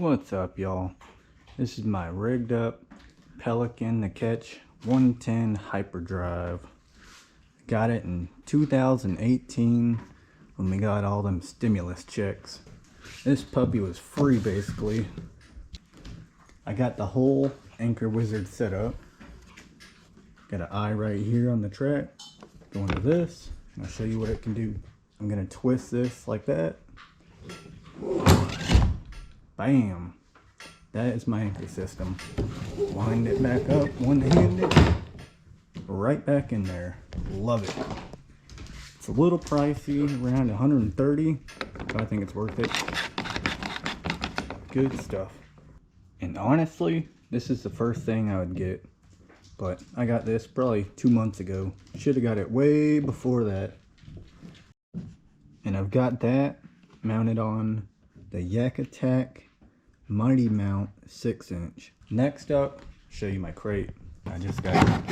What's up, y'all? This is my rigged up Pelican to catch 110 hyperdrive. Got it in 2018 when we got all them stimulus checks. This puppy was free basically. I got the whole anchor wizard set up. Got an eye right here on the track. Go into this and I'll show you what it can do. I'm gonna twist this like that. Bam! That is my anchor system. Wind it back up, one-handed, right back in there. Love it. It's a little pricey, around 130, but I think it's worth it. Good stuff. And honestly, this is the first thing I would get, but I got this probably 2 months ago. Should have got it way before that. And I've got that mounted on the Yak Attack Mighty Mount 6-inch. Next up, show you my crate. I just got a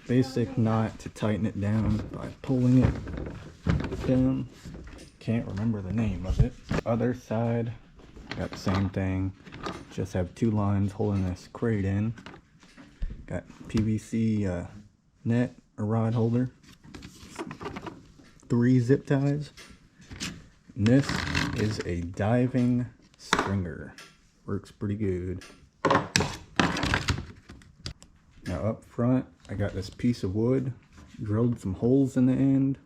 basic knot to tighten it down by pulling it down. Can't remember the name of it. Other side, got the same thing. Just have two lines holding this crate in. Got PVC net or rod holder. 3 zip ties. And this is a diving stringer. Works pretty good. Now up front, I got this piece of wood. Drilled some holes in the end.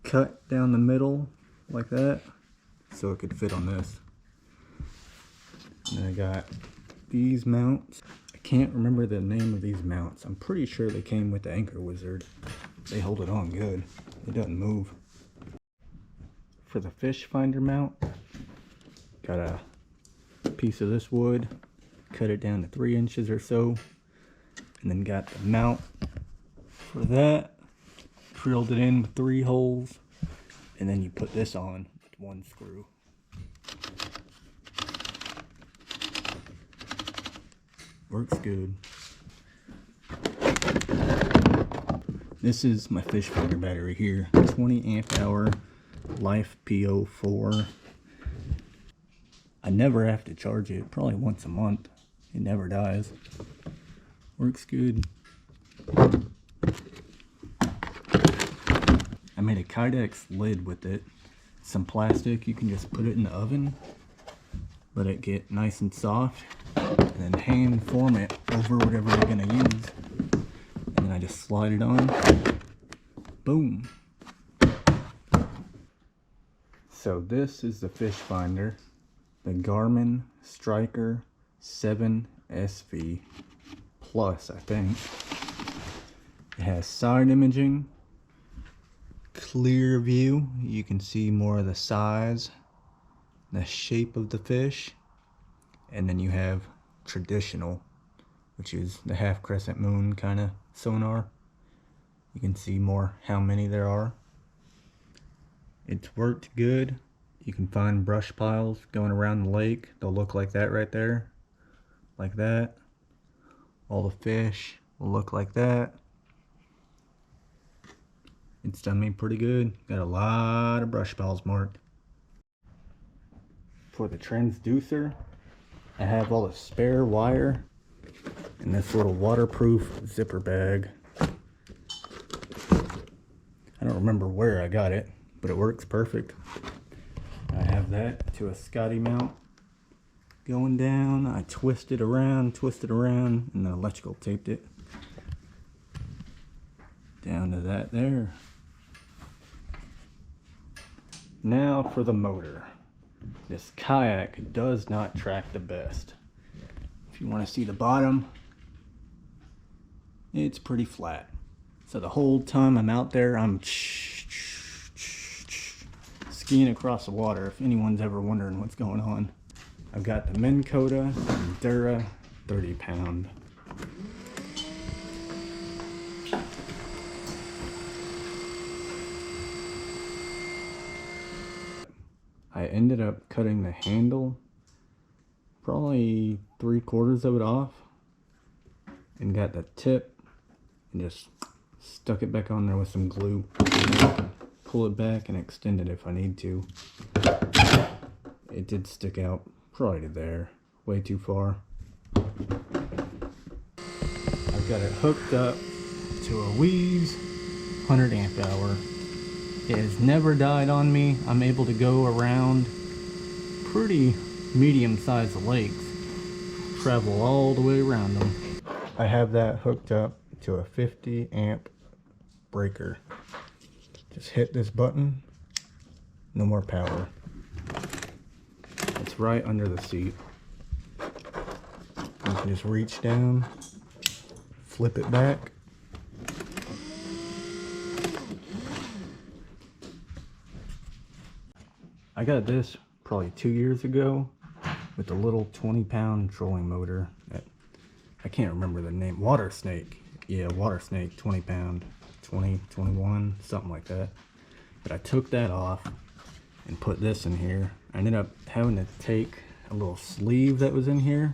Cut down the middle like that so it could fit on this. And then I got these mounts. I can't remember the name of these mounts. I'm pretty sure they came with the anchor wizard. They hold it on good. It doesn't move. For the fish finder mount, got a piece of this wood, cut it down to 3 inches or so, and then got the mount for that, drilled it in with 3 holes, and then you put this on with 1 screw. Works good. This is my fish finder battery here, 20 amp hour Life PO4. I never have to charge it, probably once a month. It never dies. Works good. I made a Kydex lid with it. Some plastic, you can just put it in the oven, let it get nice and soft, and then hand form it over whatever you're gonna use. And then I just slide it on. Boom. So this is the fish finder, the Garmin Striker 7 SV Plus, I think. It has side imaging, clear view. You can see more of the size, the shape of the fish. And then you have traditional, which is the half crescent moon kind of sonar. You can see more how many there are. It's worked good. You can find brush piles going around the lake. They'll look like that right there. Like that. All the fish will look like that. It's done me pretty good. Got a lot of brush piles marked. For the transducer, I have all the spare wire in this little waterproof zipper bag. I don't remember where I got it, but it works perfect. I have that to a Scotty mount going down. I twisted around, and then electrical taped it down to that there. Now for the motor. This Kayak does not track the best. If you want to see the bottom, it's pretty flat. So the whole time I'm out there, I'm skiing across the water, if anyone's ever wondering what's going on. I've got the Minn Kota Dura 30 pound. I ended up cutting the handle, probably 3/4 of it off, and got the tip and just stuck it back on there with some glue. Pull it back and extend it if I need to. it did stick out probably to there, way too far. I've got it hooked up to a Weeze 100 amp hour. It has never died on me. I'm able to go around pretty medium-sized lakes, travel all the way around them. I have that hooked up to a 50 amp breaker. Just hit this button, no more power. It's right under the seat. You can just reach down, flip it back. I got this probably 2 years ago with a little 20-pound trolling motor. I can't remember the name. Water Snake. Yeah, Water Snake, 20 pound, 20, 21, something like that. But I took that off and put this in here. I ended up having to take a little sleeve that was in here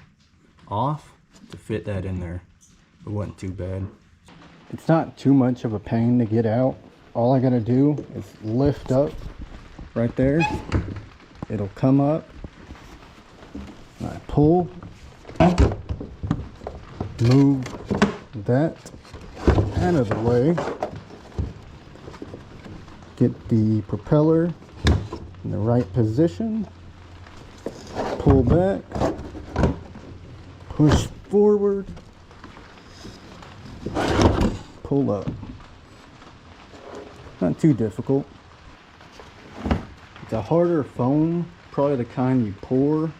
off to fit that in there. It wasn't too bad. It's not too much of a pain to get out. All I gotta do is lift up right there. It'll come up. I pull, move that out of the way, get the propeller in the right position, pull back, push forward, pull up. Not too difficult. It's a harder foam, probably the kind you pour,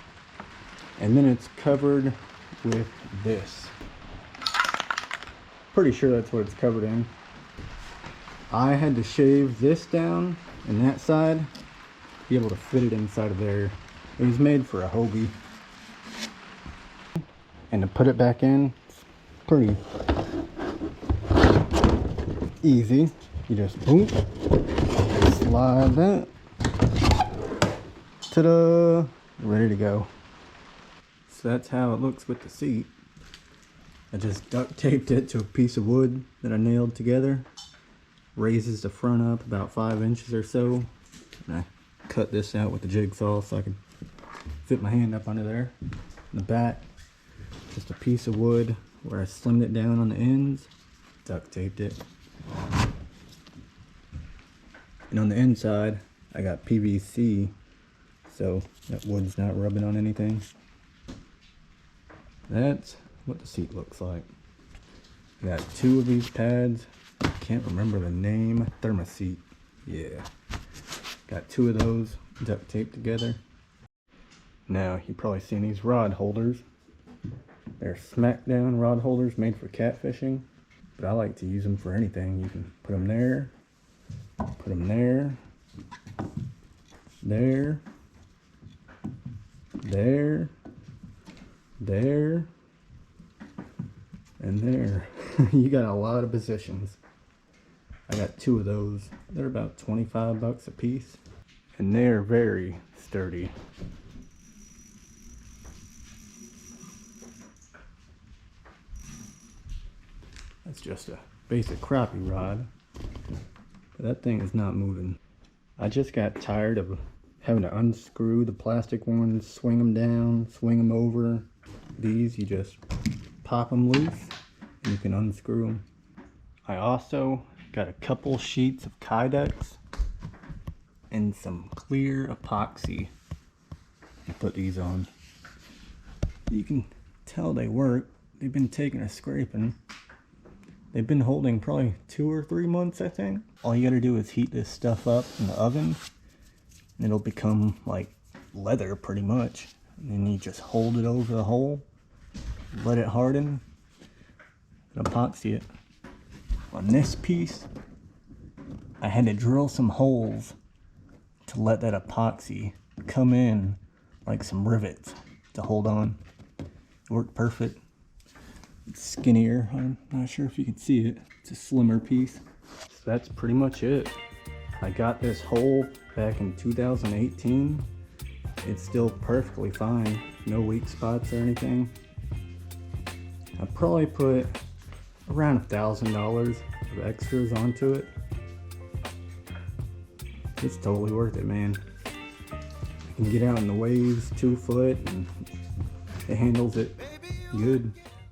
and then it's covered with this. Pretty sure that's what it's covered in. I had to shave this down and that side to be able to fit it inside of there. It was made for a Hobie. And to put it back in, it's pretty easy. You just boom, slide that. Ta-da! Ready to go. So that's how it looks with the seat. I just duct taped it to a piece of wood that I nailed together. Raises the front up about 5 inches or so. And I cut this out with the jigsaw so I could fit my hand up under there. In the back, just a piece of wood where I slimmed it down on the ends. Duct taped it. And on the inside, I got PVC, so that wood's not rubbing on anything. That's what the seat looks like. I got 2 of these pads. I can't remember the name. Thermoseat. Yeah. Got 2 of those duct taped together. Now, you've probably seen these rod holders. They're Smackdown rod holders made for catfishing. But I like to use them for anything. You can put them there. Put them there. There. There. There. And there. You got a lot of positions. I got 2 of those. They're about 25 bucks a piece. And they're very sturdy. That's just a basic crappie rod. But that thing is not moving. I just got tired of having to unscrew the plastic ones, swing them down, swing them over. These, you just pop them loose and you can unscrew them. I also got a couple sheets of Kydex and some clear epoxy to put these on. You can tell they work. They've been taking a scraping. They've been holding probably 2 or 3 months, I think. All you gotta do is heat this stuff up in the oven and it'll become like leather pretty much. And then you just hold it over the hole, let it harden, and epoxy it. On this piece, I had to drill some holes to let that epoxy come in like some rivets to hold on. It worked perfect. It's skinnier. I'm not sure if you can see it. It's a slimmer piece. So that's pretty much it. I got this hole back in 2018. It's still perfectly fine. No weak spots or anything. I probably put around $1,000 of extras onto it. It's totally worth it, man. You can get out in the waves 2 foot and it handles it good.